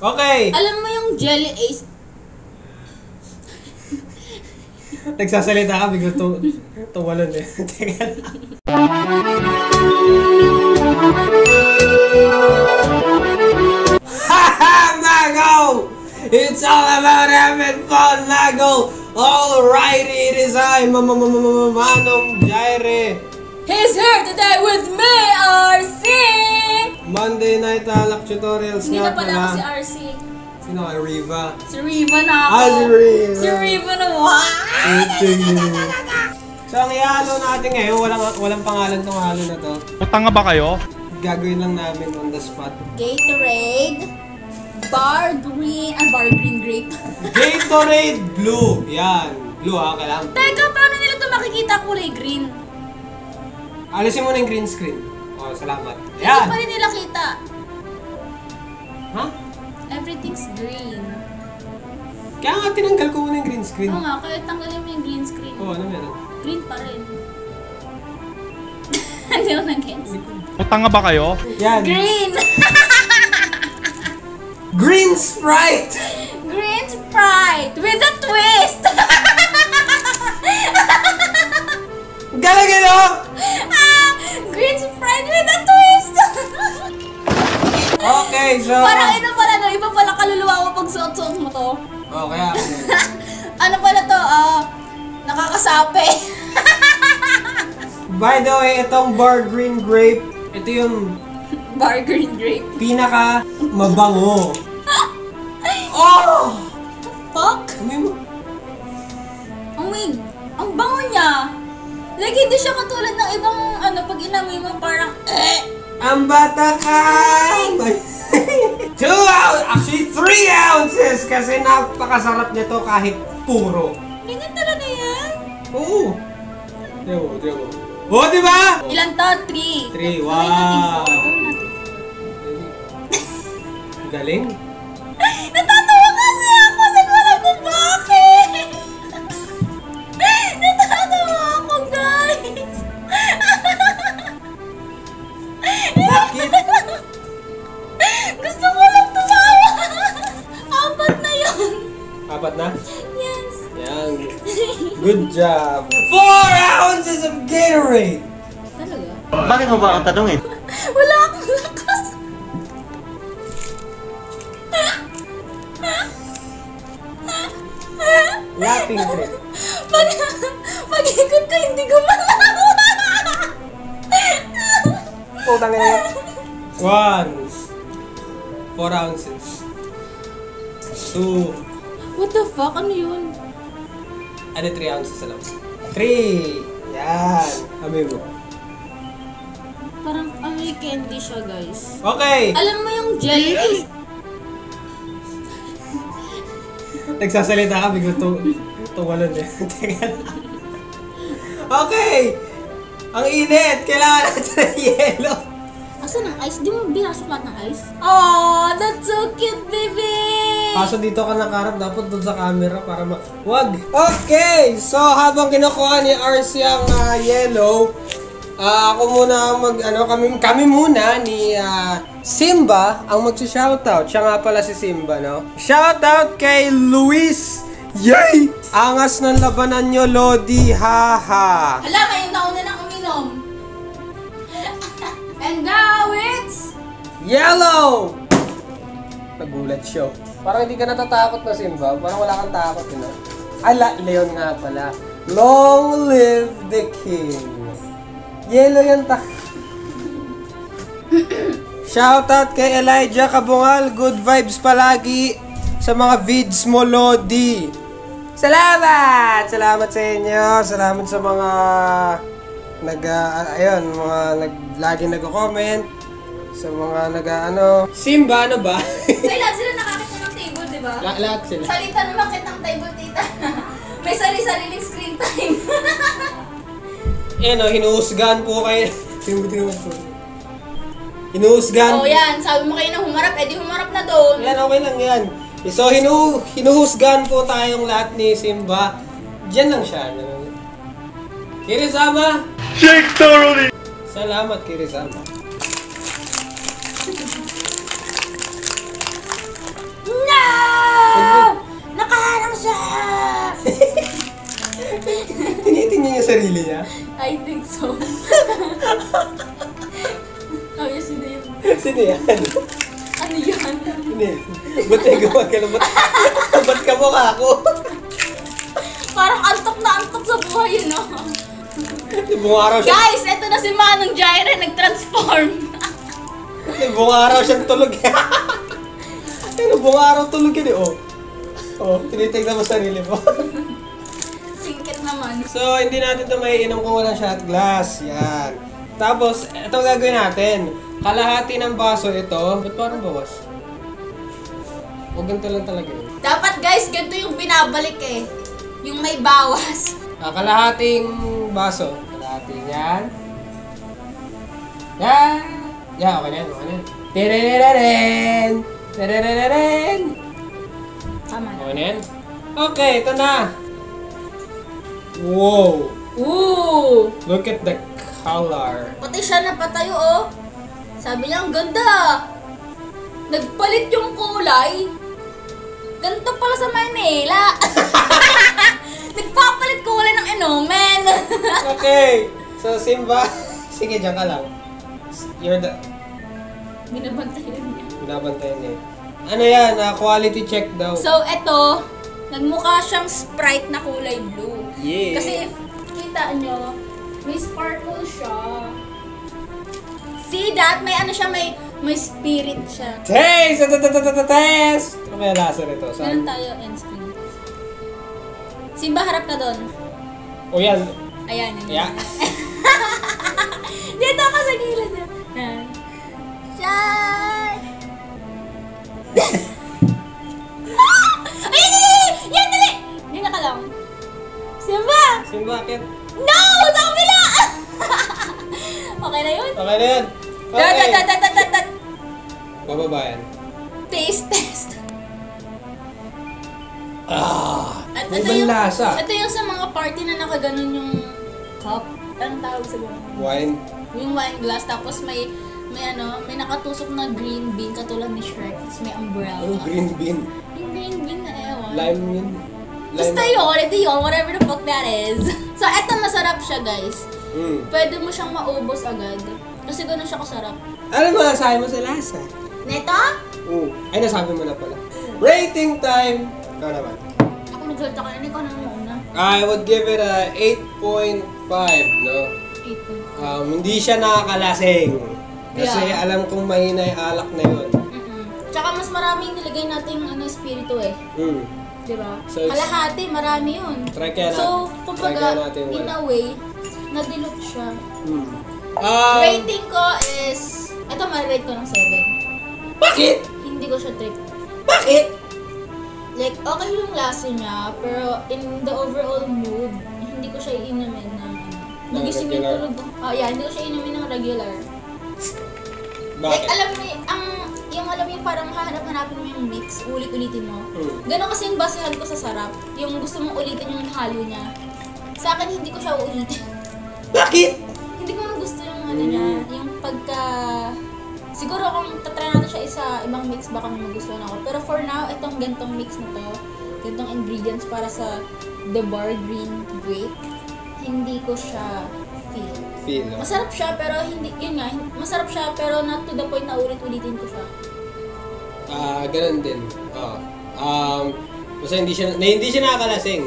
Okay. Alam mo yung Jelly Ace? Nagsasalita ka, bigla tumalon eh. Teka lang. Haha, Mago! It's all about having fun, Mago! Alrighty, it is I, Manong Jaire. He's here today with me, RC! Monday Night Alak Tutorials Hindi nga na pala ako si RC. Sino ka? Riva? Si Riva na ako. Si Riva. Si Riva na So, ang ihalo natin ngayon, walang pangalan tong halo na to. Tanga ba kayo? Gagawin lang namin on the spot. Gatorade, Bar Green, Bar Green Grape. Gatorade Blue. Yan. Blue ha, kailangan. Teka, paano nila ito makikita kulay green? Alisin mo na yung green screen. Oh, salamat. Hindi Yan. pa rin nila kita. Ha? Everything's green. Kaya nga tinanggal ko muna yung green screen. Oo nga, kaya tanggalin mo yung green screen. Oh, ano meron? Green pa rin. Hindi ko nag-gets. Tanga ba kayo? Yan. Green! Green Sprite! Green Sprite! With a twist! Galing ito! Green Sprite with a twist! Okay, so... Parang ano pala no? Iba pala kaluluwa mo pag suot-suot mo to. Oh, kaya... Ano pala to? Nakakasapi. By the way, itong Bar Green Grape, ito yung Bar Green Grape. pinaka mabango. Oh! Fuck? Amoy mo. Ang bango niya. Like, hindi siya katulad ng ibang pag inamoy mo parang Ang bata ka! 2 ounces! Actually, 3 ounces! Kasi napakasarap nito kahit puro. Ganyan talaga yan. Oo. Diyo. Oh, di ba? Ilan to? 3. 3, wow. Gawin natin. Galing. Natatawa kasi ako. Hindi ko alam kung bakit. Natatawa ako, guys. Bakit? Gusto ko lang tumawa. 4 na yun. 4 na? Yes. Yan. Good job. 4 ounces of Gatorade. Talaga? Bakit mo ba akong tanongin? Wala akong lakas. Laughing trip. Pag-ikot ko, hindi gumalaw. Putang ina. 1. 4 ounces. 2. What the fuck? Ano yun? Ano 3 ounces na lang? 3. Yan. Amoy mo. Parang amoy candy siya, guys. Okay. Alam mo yung Jelly Ace? Nagsasalita ka, bigla tumalon eh. Teka lang. Okay. Ang init. Kailangan natin ng yelo. Asan ang ice? Di mo binasok lahat ng ice? Oh, that's so cute, baby! Kaso dito ka nakarap, dapat doon sa camera para wag! Okay! So, habang kinukuha ni RC ang yellow, ako muna kami muna ni Simba ang magsi-shoutout. Siya nga pala si Simba, no? Shoutout kay Luis! Yay! Angas ng labanan nyo, Lodi! Haha! Hala, may nauna nang uminom. And now it's... Yellow! Nagulat siya. Parang hindi ka natatakot na, Simba. Parang wala kang takot, you know? Leon nga pala. Long live the king. Yellow yan Shoutout kay Elijah Kabungal. Good vibes palagi sa mga vids mo, Lodi. Salamat! Salamat sa inyo. Salamat sa mga lagi nagko-comment. Sa mga Simba, ano ba? May lahat sila nakakita ng table, di ba? Lahat sila. Salita na makit ng table, tita. May sari-sariling screen time. Hinuhusgahan po kayo. Hinuhusgahan. Oh, yan. Sabi mo kayo na humarap, edi humarap na doon. Yan, okay lang yan. So, hinuhusgahan po tayong lahat ni Simba. Diyan lang siya. Kirizama! Victory! Salamat, Kirizama. niya? I think so. Oh, yes, sino yun? Sino yan? Ano yan? Sino yan? Ba't tayo gumagano? Ba't ka mukha ako? Parang antok na antok sa buhay yun, no? Ibang araw siya. Guys, eto na si Manong Jaira nag-transform. Ibang araw siyang tulog. Ibang araw tulog yun eh, oh. Oh, tinitignan mo sarili mo. Singkit naman. So, hindi natin ito maiinom kung walang shot glass. Yan. Tapos, ito gagawin natin. Kalahati ng baso ito. Ba't parang bawas? O ganito lang talaga yun. Dapat guys, ganito yung binabalik eh. Yung may bawas. Kalahating baso. Kalahati yan. Yan. Yan, okay na yan. Okay na yan. Terereren! Terereren! Tama na. Okay na yan? Okay, ito na. Wow! Ooh! Look at the color. Pati siya napatayo oh. Sabi niya, ang ganda. Nagpalit yung kulay. Ganito pala sa Manila. Nagpapalit kulay ng inumin. Okay. So, Simba. Sige, dyan ka lang. You're the... Binabantayan niya. Binabantayan niya. Ano yan? Quality check daw. So, eto, nagmukha siyang Sprite na kulay blue. Yeah. Kasi if kita nyo, may sparkle siya. See that? May ano siya, may spirit siya. Taste! Test! Ano kaya lasa nito? Meron tayo end screen. Simba, harap ka doon. O yan. Ayan. Yeah. Dito ako sa gilid. Yan. Shy! Ay! Yan, dali! Yan ka lang. Simba! Simba, bakit? No! Sa kabila! Okay na yun? Okay na yan. Dat. Bababa yan. Taste test. At May ibang lasa. Ito yung sa mga party na nakaganon yung cup. Anong tawag sa ganun? Wine. Yung wine glass. Tapos may nakatusok na green bean katulad ni Shrek. Tapos may umbrella. Anong green bean? Yung green bean na ewan. Lime yun. Basta yun, whatever the fuck that is. So, eto masarap siya, guys. Pwede mo siyang maubos agad. Kasi ganun siya kasarap. Ano masasabi mo sa lasa? Neto? Ay, nasabi mo na pala. Rating time! Ikaw naman. Ako nagsalita ka na, ikaw na mauna. I would give it a 8.5, no? 8. Hindi siya nakakalasing. Kasi Yeah. alam kong mahina yung alak na yun. Tsaka mas maraming nilagay nating espiritu eh. Diba? So, Kalahati, marami yun. Try kaya So, try kumbaga, kaya natin in a way, na-dilute siya. Rating ko is, eto ma-rate ko ng 7. Bakit? Hindi ko siya trip. Bakit? Like, okay yung lasa niya, pero in the overall mood, hindi ko siya iinumin ng nagising yung regular? tulog. Hindi ko siya iinumin ng regular. Bakit? Like, alam mo, alam mo yung parang hahanap-hanapin mo yung mix, ulit-ulitin mo. Ganon kasi yung basehan ko sa sarap. Yung gusto mong ulitin yung halo niya. Sa akin, hindi ko siya uulitin. Bakit? Hindi ko man gusto yung ano niya, yung pagka... Siguro kung tatry natin siya isa ibang mix, baka may magustuhan ako. Pero for now, itong gantong mix na to, gantong ingredients para sa The Bar Green Grape, hindi ko siya feel. Masarap siya, pero hindi, yun nga, masarap siya, pero not to the point na ulit-ulitin ko siya. Ganun din. Basta hindi siya nakakalasing.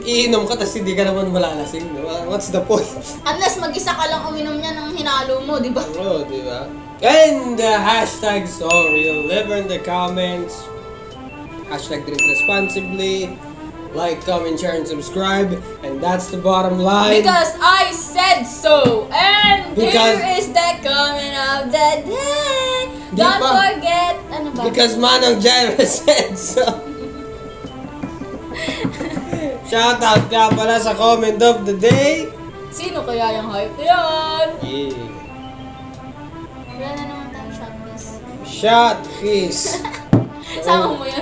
Iinom ka, tapos hindi ka naman malalasing. No? What's the point? Unless mag-isa ka lang uminom niya ng hinalo mo, di ba? Oo, di ba? And the hashtag sorry, live in the comments. Hashtag drink responsibly. Like, comment, share, and subscribe. And that's the bottom line. Because I said so. And Because- here is the comment of the day. Di Don't pa. forget, ano ba? Because Manong Jaira said so. Shoutout ka pala sa comment of the day. Sino kaya yung hype na yan? Yeah. Wala na naman tayong shot piece. Shot piece. Sama mo yun.